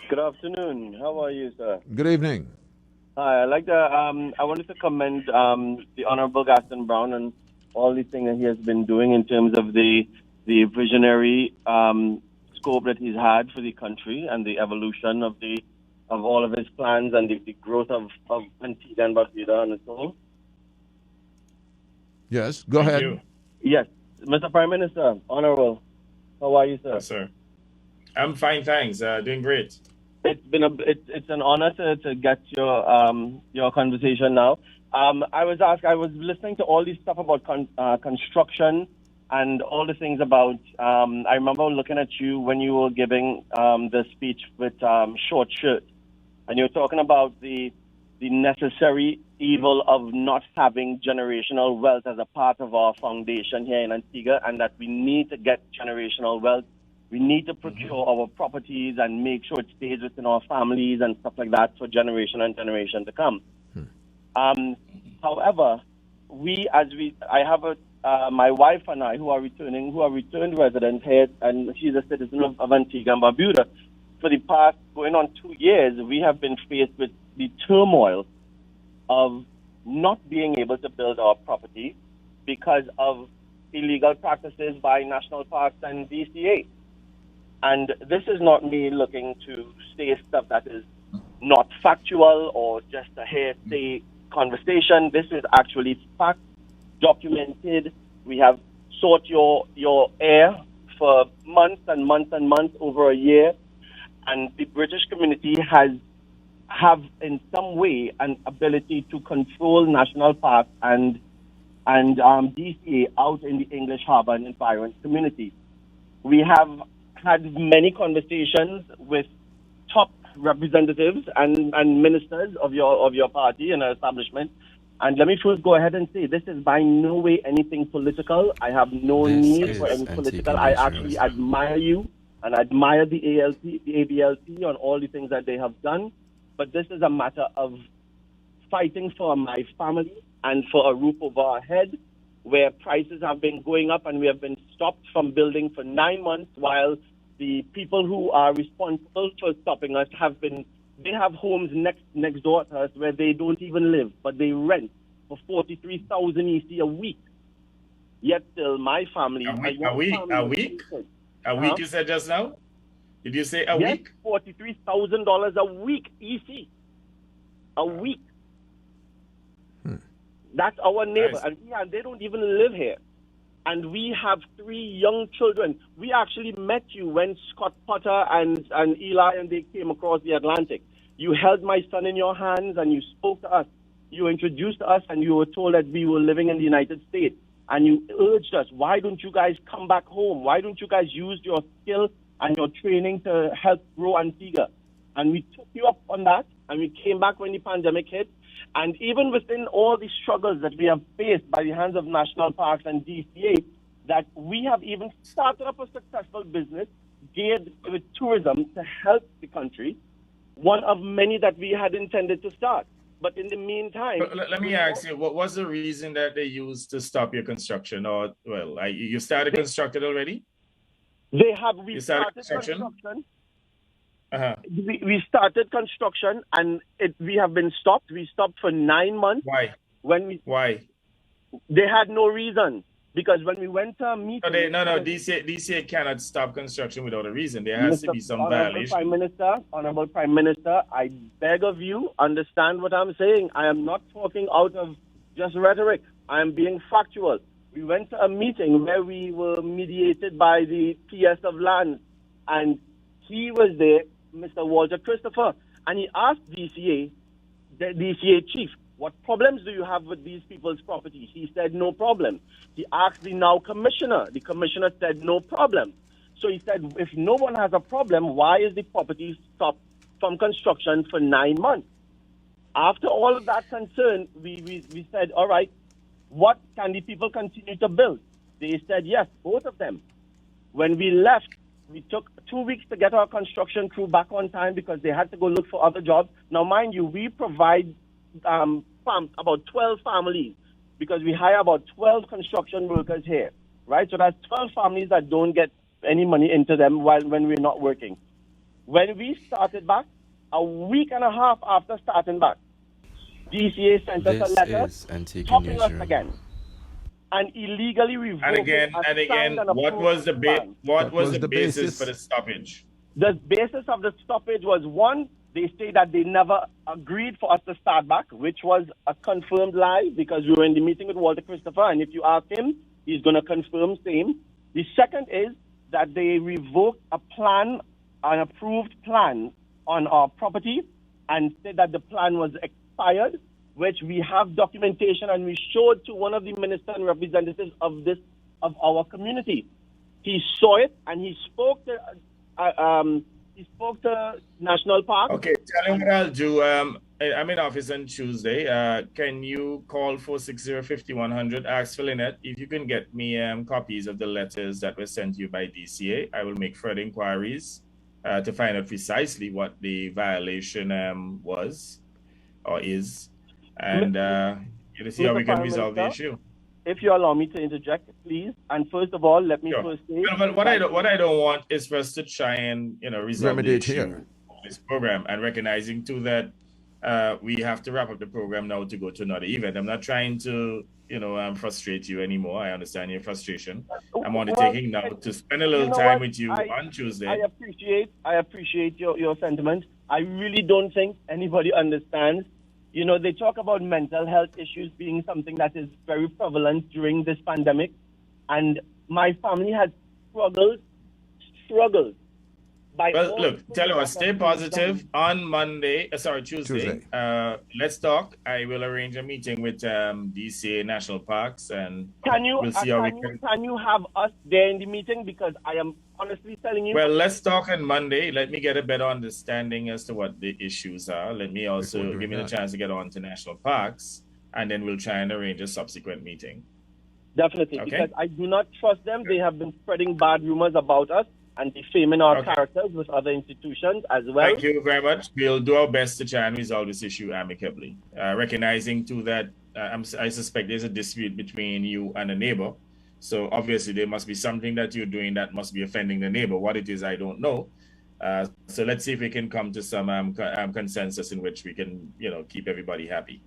Good afternoon. How are you, sir? Good evening. Hi. I wanted to commend the Honorable Gaston Brown and all the things that he has been doing in terms of the visionary scope that he's had for the country and the evolution of all of his plans and the growth of Antigua and Barbuda and so on. Yes, go Thank ahead. you. Yes, Mr. Prime Minister, Honorable, how are you, sir? Yes, sir. I'm fine, thanks. Doing great. It's an honor to get your conversation now. I was listening to all this stuff about construction and all the things about. I remember looking at you when you were giving the speech with short shirt, and you were talking about the necessary evil of not having generational wealth as a part of our foundation here in Antigua, and that we need to get generational wealth. We need to procure our properties and make sure it stays within our families and stuff like that for generation and generation to come. However, I have my wife and I who are returned residents here, and she's a citizen of Antigua and Barbuda. For the past going on 2 years, we have been faced with the turmoil of not being able to build our property because of illegal practices by national parks and DCA. And this is not me looking to say stuff that is not factual or just a hearsay conversation. This is actually fact, documented. We have sought your air for months and months and months, over a year, and the British community have in some way an ability to control national parks and DCA out in the English Harbour and environment community. We have had many conversations with top representatives and ministers of your party and establishment. And let me first go ahead and say this is by no way anything political. I have no need for any political. I actually admire you and admire the ALP, the ABLP on all the things that they have done. But this is a matter of fighting for my family and for a roof over our head, where prices have been going up and we have been stopped from building for 9 months, while the people who are responsible for stopping us they have homes next door to us where they don't even live, but they rent for 43,000 EC a week. Yet still, my family, A week? A week, you said just now? Did you say a week? $43,000 a week, EC. A week. That's our neighbor, Nice. and they don't even live here. And we have 3 young children. We actually met you when Scott Potter and Eli and they came across the Atlantic. You held my son in your hands and you spoke to us. You introduced us and you were told that we were living in the United States. And you urged us, why don't you guys come back home? Why don't you guys use your skill and your training to help grow Antigua? And we took you up on that, and we came back when the pandemic hit. And even within all the struggles that we have faced by the hands of national parks and DCA, that we have even started up a successful business geared with tourism to help the country, one of many that we had intended to start. But in the meantime... But let me ask you, what was the reason that they used to stop your construction? Or, well, you started constructed already? We started started construction? construction. Uh-huh. We started construction and we have been stopped. We stopped for 9 months. Why? Why? They had no reason, because when we went to a meeting... No, DCA cannot stop construction without a reason. There has to be some violation. Honorable Prime Minister, I beg of you, understand what I'm saying. I am not talking out of just rhetoric. I am being factual. We went to a meeting where we were mediated by the PS of Land, and he was there, Mr. Walter Christopher, and he asked the DCA chief, what problems do you have with these people's properties? He said, no problem. He asked the now commissioner. The commissioner said, no problem. So he said, if no one has a problem, why is the property stopped from construction for 9 months? After all of that concern, we said, all right, what can the people continue to build? They said, yes, both of them. When we left, we took 2 weeks to get our construction crew back on time because they had to go look for other jobs. Now, mind you, we provide about 12 families because we hire about 12 construction workers here, right? So that's 12 families that don't get any money into them when we're not working. When we started back, a week and a half after starting back, DCA sent us a This letter is Antique stopping us Newsroom. again and illegally revoking And again, what was the plan. what was the basis for the stoppage? The basis of the stoppage was, one, they say that they never agreed for us to start back, which was a confirmed lie because we were in the meeting with Walter Christopher, and if you ask him, he's going to confirm same. The second is that they revoked a plan, an approved plan on our property, and said that the plan was expired, which we have documentation, and we showed to one of the minister and representatives of our community. He saw it and he spoke to National Park. Okay, tell him what I'll do. I'm in office on Tuesday. Can you call 460-5100? Ask for Lynette if you can get me copies of the letters that were sent to you by DCA. I will make further inquiries to find out precisely what the violation was or is, and to see how we can resolve the issue. If you allow me to interject, please. And first of all, let me first say. But what I don't want is for us to try and resolve the issue of this program, and recognizing too that we have to wrap up the program now to go to another event. I'm not trying to frustrate you anymore. I understand your frustration. I'm only taking now to spend a little time with you on Tuesday. I appreciate your sentiment. I really don't think anybody understands. They talk about mental health issues being something that is very prevalent during this pandemic. And my family has struggled. Well, look, tell you what, stay positive. On Tuesday. Let's talk. I will arrange a meeting with DCA National Parks, and we'll see how we can. Can you have us there in the meeting? Because I am honestly telling you. Well, let's talk on Monday. Let me get a better understanding as to what the issues are. Let me also give me the chance to get on to National Parks, and then we'll try and arrange a subsequent meeting. Definitely, okay? Because I do not trust them. They have been spreading bad rumors about us and defaming our characters with other institutions as well. Thank you very much. We'll do our best to try and resolve this issue amicably, recognizing too that I suspect there's a dispute between you and a neighbor. So obviously there must be something that you're doing that must be offending the neighbor. What it is, I don't know. So let's see if we can come to some consensus in which we can, keep everybody happy.